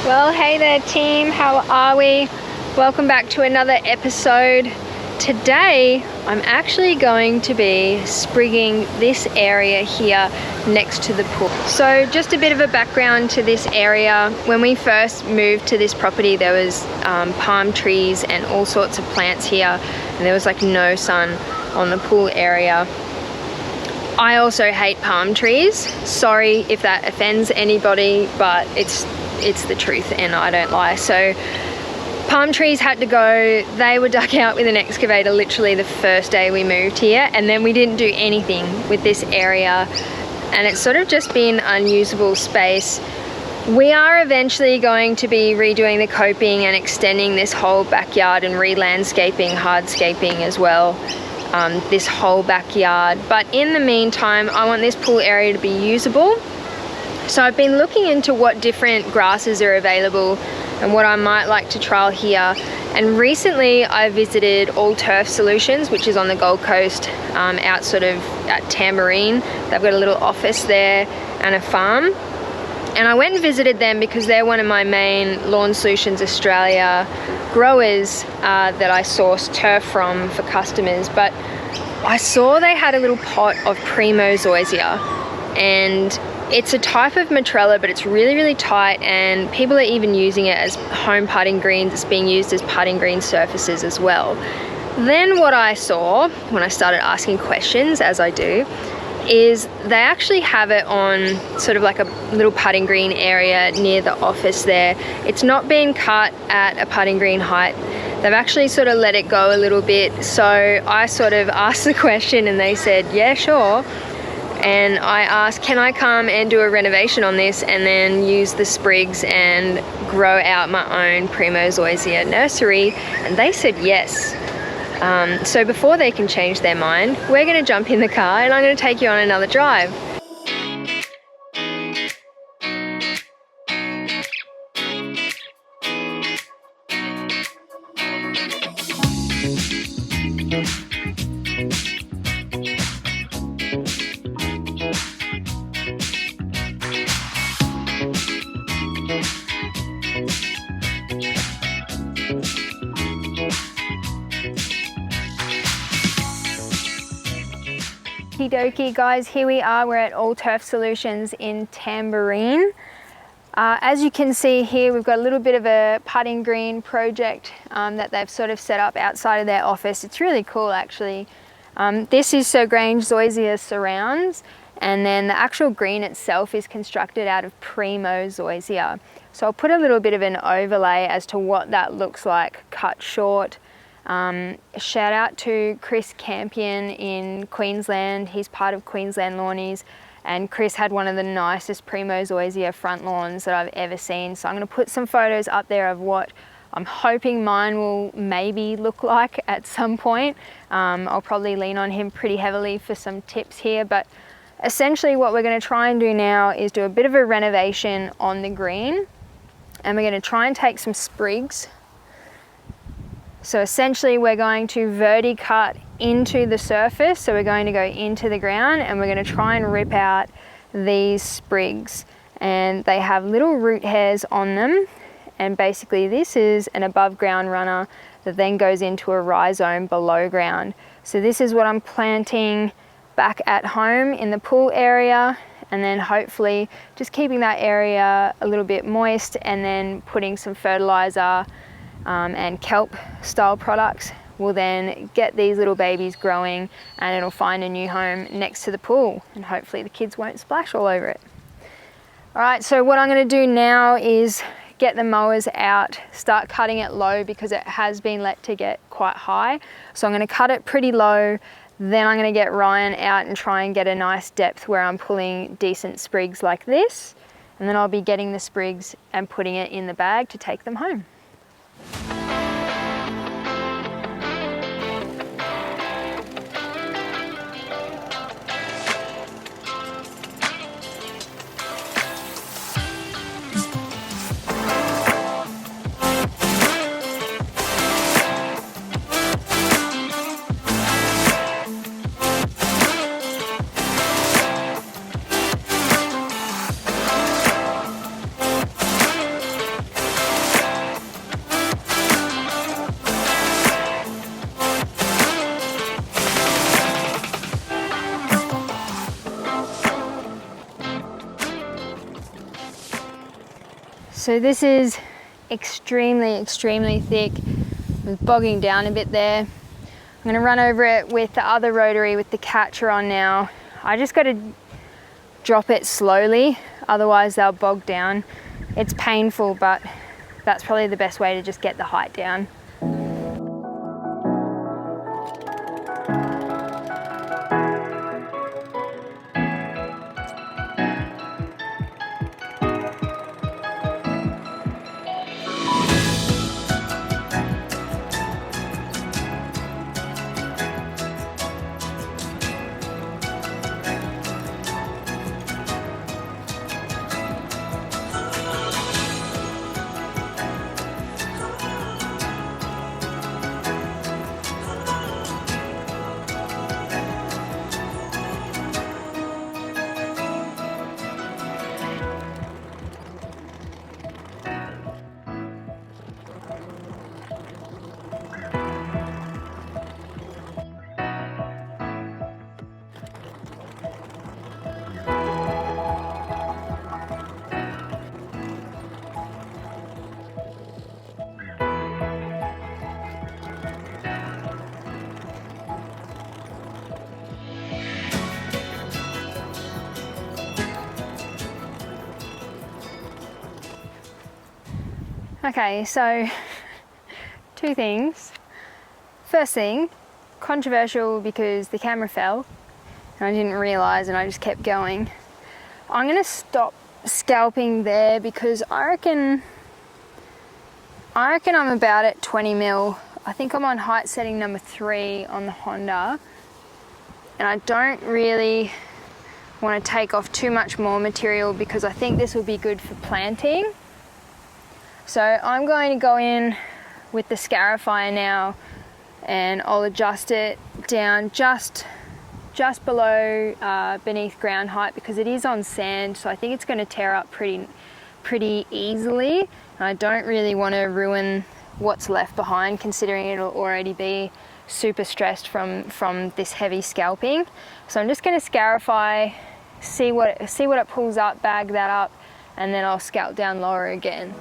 Well, hey there team, how are we? Welcome back to another episode. Today, I'm actually going to be sprigging this area here next to the pool. So just a bit of a background to this area. When we first moved to this property, there was palm trees and all sorts of plants here, and there was like no sun on the pool area. I also hate palm trees. Sorry if that offends anybody, but it's the truth and I don't lie. So palm trees had to go. They were dug out with an excavator literally the first day we moved here, and then we didn't do anything with this area, and it's sort of just been unusable space. We are eventually going to be redoing the coping and extending this whole backyard and re-landscaping, hardscaping as well, this whole backyard. But in the meantime, I want this pool area to be usable. So I've been looking into what different grasses are available and what I might like to trial here. And recently I visited All Turf Solutions, which is on the Gold Coast, out sort of at Tamborine. They've got a little office there and a farm. And I went and visited them because they're one of my main Lawn Solutions Australia growers that I source turf from for customers. But I saw they had a little pot of Primo Zoysia, and it's a type of Matrella, but it's really, really tight, and people are even using it as home putting greens. It's being used as putting green surfaces as well. Then what I saw when I started asking questions, as I do, is they actually have it on sort of like a little putting green area near the office there. It's not been cut at a putting green height. They've actually sort of let it go a little bit. So I sort of asked the question and they said, yeah, sure. And I asked, can I come and do a renovation on this and then use the Sprigs and grow out my own Primo Zoysia nursery? And they said yes. So before they can change their mind, we're going to jump in the car and I'm going to take you on another drive. Okie dokie guys, here we are. We're at All Turf Solutions in Tamborine. As you can see here, we've got a little bit of a putting green project that they've sort of set up outside of their office. It's really cool actually. This is Sir Grange Zoysia surrounds, and then the actual green itself is constructed out of Primo Zoysia. So I'll put a little bit of an overlay as to what that looks like cut short. Shout out to Chris Campion in Queensland. He's part of Queensland Lawnies, and Chris had one of the nicest Primo Zoysia front lawns that I've ever seen. So I'm going to put some photos up there of what I'm hoping mine will maybe look like at some point. I'll probably lean on him pretty heavily for some tips here, but essentially what we're going to try and do now is do a bit of a renovation on the green, and we're going to try and take some sprigs. So essentially we're going to verti-cut into the surface. So we're going to go into the ground and we're going to try and rip out these sprigs. And they have little root hairs on them. And basically this is an above ground runner that then goes into a rhizome below ground. So this is what I'm planting back at home in the pool area, and then hopefully just keeping that area a little bit moist, and then putting some fertilizer and kelp style products will then get these little babies growing, and it'll find a new home next to the pool, and hopefully the kids won't splash all over it. All right, so what I'm going to do now is get the mowers out, start cutting it low because it has been let to get quite high. So I'm going to cut it pretty low, then I'm going to get Ryan out and try and get a nice depth where I'm pulling decent sprigs like this, and then I'll be getting the sprigs and putting it in the bag to take them home. So this is extremely thick. It's bogging down a bit there. I'm going to run over it with the other rotary with the catcher on now. I just got to drop it slowly, otherwise they'll bog down. It's painful, but that's probably the best way to just get the height down. Okay, so two things. First thing, controversial because the camera fell and I didn't realise and I just kept going. I'm going to stop scalping there because I reckon I'm about at 20 mil. I think I'm on height setting number 3 on the Honda, and I don't really want to take off too much more material because I think this will be good for planting. So I'm going to go in with the Scarifier now and I'll adjust it down just below beneath ground height because it is on sand, so I think it's going to tear up pretty easily, and I don't really want to ruin what's left behind considering it'll already be super stressed from this heavy scalping. So I'm just going to Scarify, see what it pulls up, bag that up, and then I'll scalp down lower again.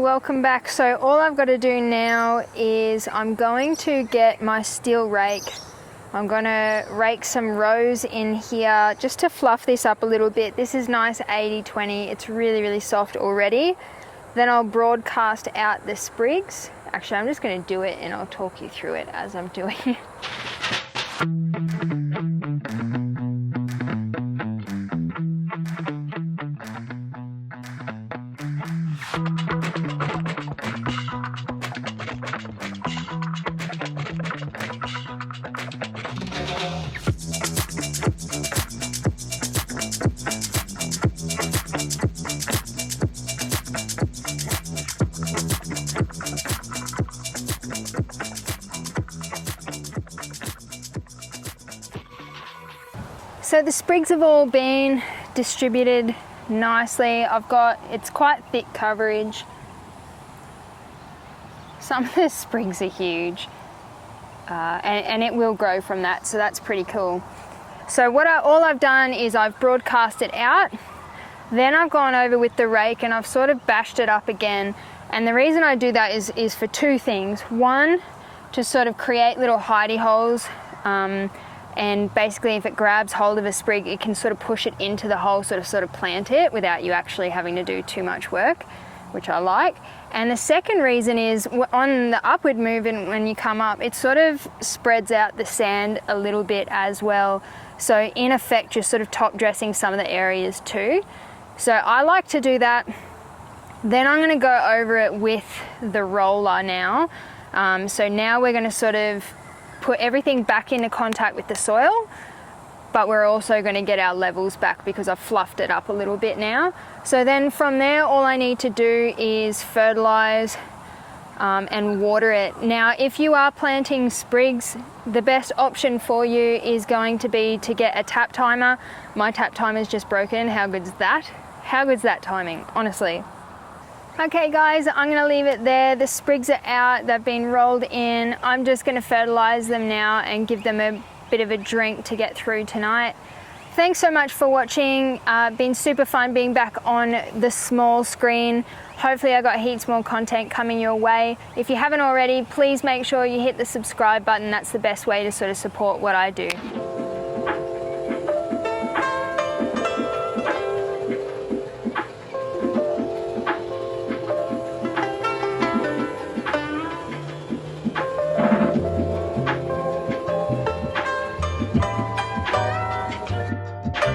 Welcome back. So all I've got to do now is I'm going to get my steel rake. I'm going to rake some rows in here just to fluff this up a little bit. This is nice 80-20. It's really soft already. Then I'll broadcast out the sprigs. Actually, I'm just going to do it and I'll talk you through it as I'm doing it. So the sprigs have all been distributed nicely. It's quite thick coverage. Some of the sprigs are huge, and it will grow from that, so that's pretty cool. So all I've done is I've broadcast it out, then I've gone over with the rake and I've sort of bashed it up again. And the reason I do that is for two things. One, to sort of create little hidey holes. And basically if it grabs hold of a sprig, it can sort of push it into the hole, sort of plant it without you actually having to do too much work, which I like. And the second reason is on the upward movement, when you come up, it sort of spreads out the sand a little bit as well. So in effect, you're sort of top dressing some of the areas too. So I like to do that. Then I'm going to go over it with the roller now. So now we're going to sort of put everything back into contact with the soil, but we're also going to get our levels back because I've fluffed it up a little bit now. So then from there, all I need to do is fertilize and water it. Now, if you are planting sprigs, the best option for you is going to be to get a tap timer. My tap timer is just broken. How good's that? How good's that timing, honestly? Okay guys, I'm gonna leave it there. The sprigs are out, they've been rolled in. I'm just gonna fertilize them now and give them a bit of a drink to get through tonight. Thanks so much for watching. Been super fun being back on the small screen. Hopefully I got heaps more content coming your way. If you haven't already, please make sure you hit the subscribe button. That's the best way to sort of support what I do.